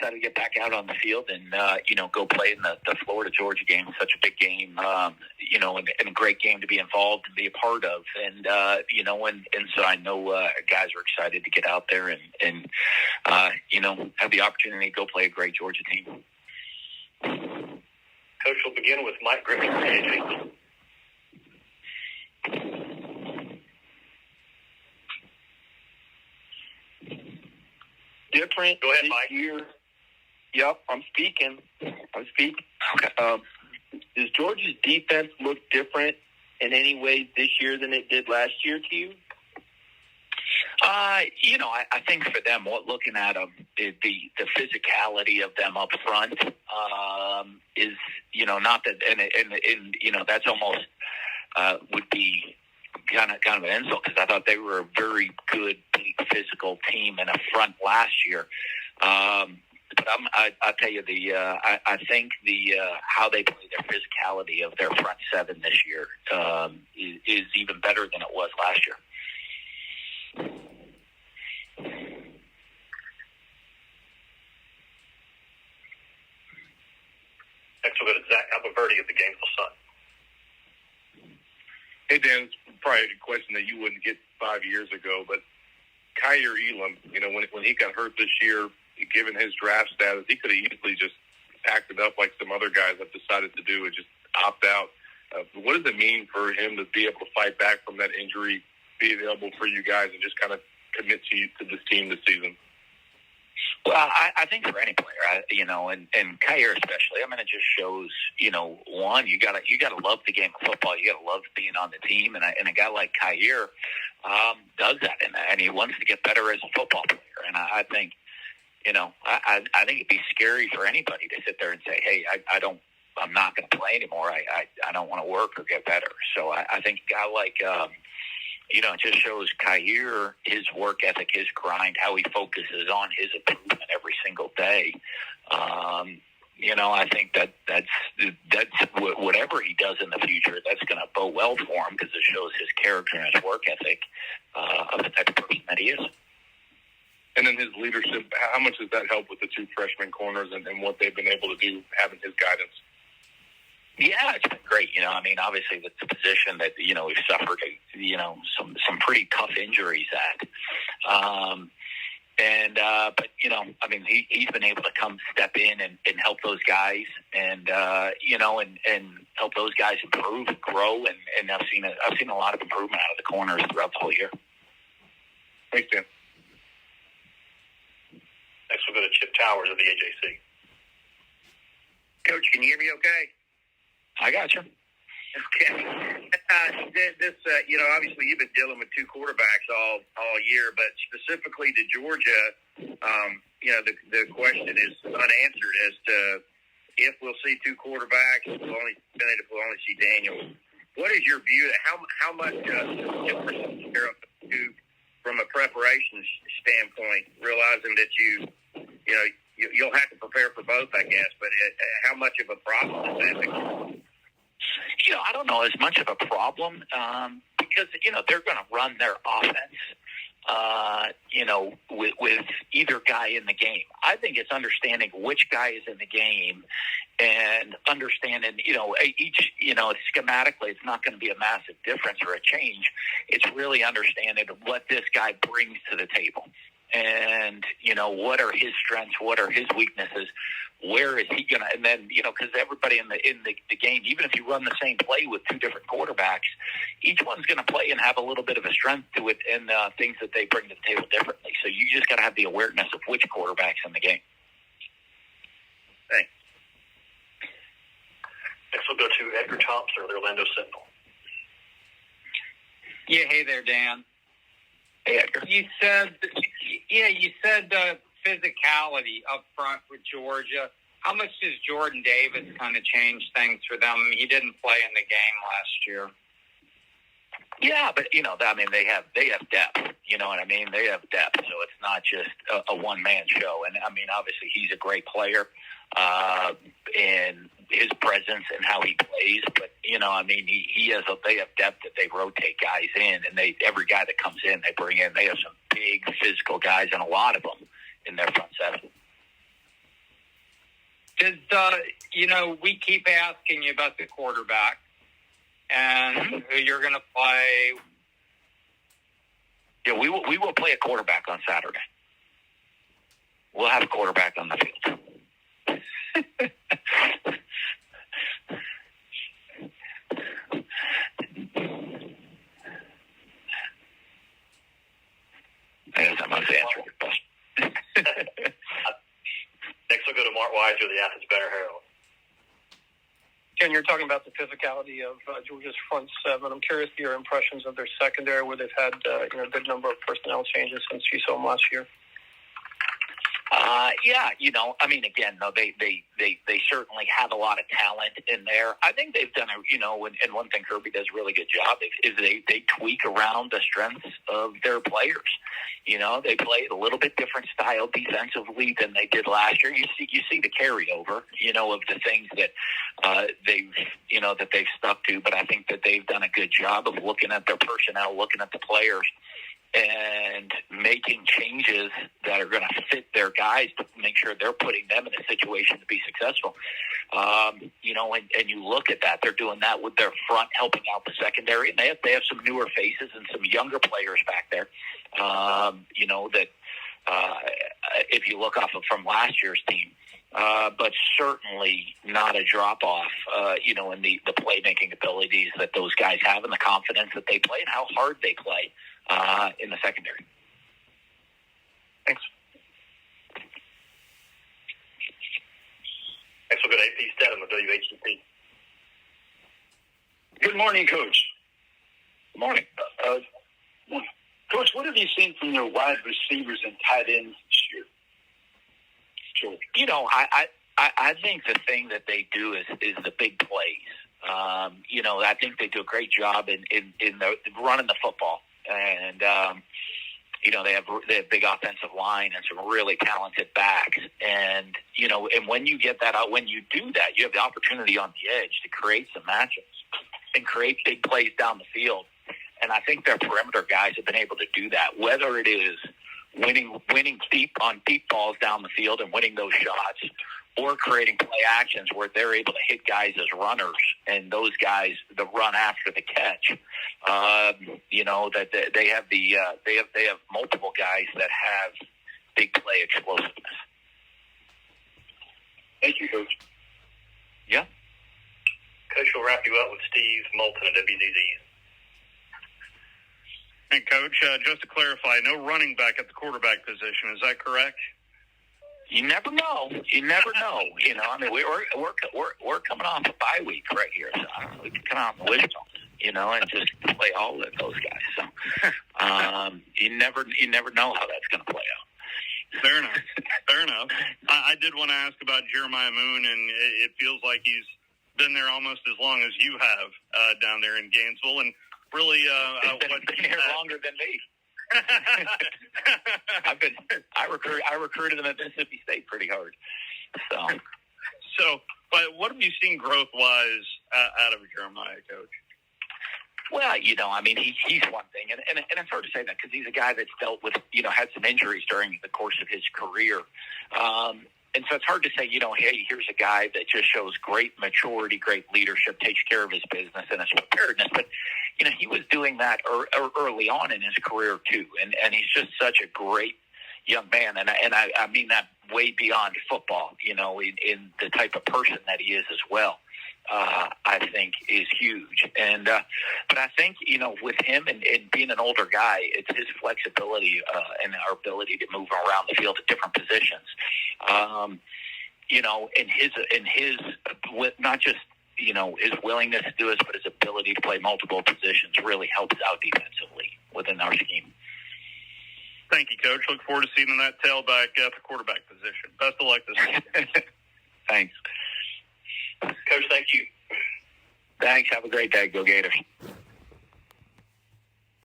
excited to get back out on the field and, go play in the Florida-Georgia game. Such a big game, and a great game to be involved and be a part of. And, and so I know guys are excited to get out there and have the opportunity to go play a great Georgia team. Coach will begin with Mike Griffin from AJC. Different. Go ahead, this Mike. Year. Yep, I'm speaking. Okay. Does Georgia's defense look different in any way this year than it did last year to you? I think for them, looking at them, the physicality of them up front is, not that, and that's almost would be kind of an insult because I thought they were a very good, big physical team in a front last year. But I'll tell you I think how they play their physicality of their front seven this year is even better than it was last year. Next we'll go to Zach Alberti of the Gainesville Sun. Hey, Dan, it's probably a question that you wouldn't get 5 years ago, but Kyer Elam, when he got hurt this year, given his draft status, he could have easily just packed it up like some other guys have decided to do and just opt out. What does it mean for him to be able to fight back from that injury, be available for you guys, and just kind of commit to this team this season? Well, I think for any player, and Kyer especially, it just shows, one, you gotta love the game of football. You gotta love being on the team, and a guy like Kyer does that, and he wants to get better as a football player. And I think, I think it'd be scary for anybody to sit there and say, hey, I'm not going to play anymore. I don't want to work or get better. So I think a guy like, it just shows Kyer, his work ethic, his grind, how he focuses on his improvement every single day. I think that's whatever he does in the future, that's going to bode well for him because it shows his character and his work ethic of the type of person that he is. And then his leadership, how much does that help with the two freshman corners and what they've been able to do, having his guidance? Yeah, it's been great. Obviously that's a position that, we've suffered, some pretty tough injuries at. But he's been able to come step in and help those guys and help those guys improve and grow. And I've seen a lot of improvement out of the corners throughout the whole year. Thanks, Dan. Next we'll go to Chip Towers of the AJC. Coach, can you hear me okay? I got you. Okay. Obviously you've been dealing with two quarterbacks all year, but specifically to Georgia, the question is unanswered as to if we'll see two quarterbacks, if we'll only see Daniel. What is your view? How much difference is there from a preparation standpoint, realizing that you'll have to prepare for both, I guess, but how much of a problem is that? I don't know as much of a problem because, they're going to run their offense, with either guy in the game. I think it's understanding which guy is in the game and understanding, each, schematically, it's not going to be a massive difference or a change. It's really understanding what this guy brings to the table. And, what are his strengths? What are his weaknesses? Where is he going to, and then, because everybody in the game, even if you run the same play with two different quarterbacks, each one's going to play and have a little bit of a strength to it and things that they bring to the table differently. So you just got to have the awareness of which quarterback's in the game. Thanks. Next we'll go to Edgar Thompson of the Orlando Sentinel. Yeah, hey there, Dan. Hey, Edgar. You said physicality up front with Georgia. How much does Jordan Davis kind of change things for them? He didn't play in the game last year. Yeah, but they have depth. You know what I mean? They have depth, so it's not just a one-man show. And obviously he's a great player, and his presence and how he plays. But they have depth that they rotate guys in, and every guy that comes in, they bring in. They have some big physical guys, and a lot of them in their front seven. We keep asking you about the quarterback and who you're going to play. Yeah, we will play a quarterback on Saturday. We'll have a quarterback on the field. I guess I must answer your question. Next, we'll go to Mark Weiser, the Athens Banner-Herald. Ken, you're talking about the physicality of Georgia's front seven. I'm curious your impressions of their secondary, where they've had a good number of personnel changes since you saw them last year. Again, no, they certainly have a lot of talent in there. I think they've done and one thing Kirby does a really good job is they tweak around the strengths of their players. They play a little bit different style defensively than they did last year. You see the carryover, of the things that they've stuck to. But I think that they've done a good job of looking at their personnel, looking at the players, and making changes that are going to fit their guys to make sure they're putting them in a situation to be successful. And you look at that, they're doing that with their front, helping out the secondary. And they have some newer faces and some younger players back there, if you look off from last year's team. But certainly not a drop-off, in the playmaking abilities that those guys have and the confidence that they play and how hard they play in the secondary. Thanks. Next, we'll go to AP Stedham of WHCP. Good morning, Coach. Good morning. Coach, what have you seen from your wide receivers and tight ends this year? Sure. I think the thing that they do is the big plays. I think they do a great job in the running the football, and they have big offensive line and some really talented backs, and when you get that out, when you do that, you have the opportunity on the edge to create some matchups and create big plays down the field. And I think their perimeter guys have been able to do that, whether it is winning deep balls down the field and winning those shots, or creating play actions where they're able to hit guys as runners and those guys the run after the catch. That they have multiple guys that have big play explosiveness. Thank you, Coach. Yeah. Coach, will wrap you up with Steve Moulton at WDZ. And Coach, just to clarify, no running back at the quarterback position. Is that correct? You never know. We're coming off a bye week right here, so I don't know, we can come out and wish them, and just play all of those guys. So you never know how that's going to play out. Fair enough. I did want to ask about Jeremiah Moon, and it feels like he's been there almost as long as you have down there in Gainesville, and really been here longer than me. I recruited them at Mississippi State pretty hard. So, but what have you seen growth-wise out of Jeremiah, Coach? Well, he's one thing, and it's hard to say that because he's a guy that's dealt with, had some injuries during the course of his career. And so it's hard to say, hey, here's a guy that just shows great maturity, great leadership, takes care of his business and his preparedness. But, he was doing that early on in his career, too. And he's just such a great young man. And I mean that way beyond football, in the type of person that he is as well. I think is huge. And but I think, with him and being an older guy, it's his flexibility and our ability to move around the field at different positions. In his with not just, his willingness to do this, but his ability to play multiple positions really helps out defensively within our scheme. Thank you, Coach. Look forward to seeing that tailback at the quarterback position. Best of luck this week. Thanks. Coach, thank you. Thanks. Have a great day. Go Gators.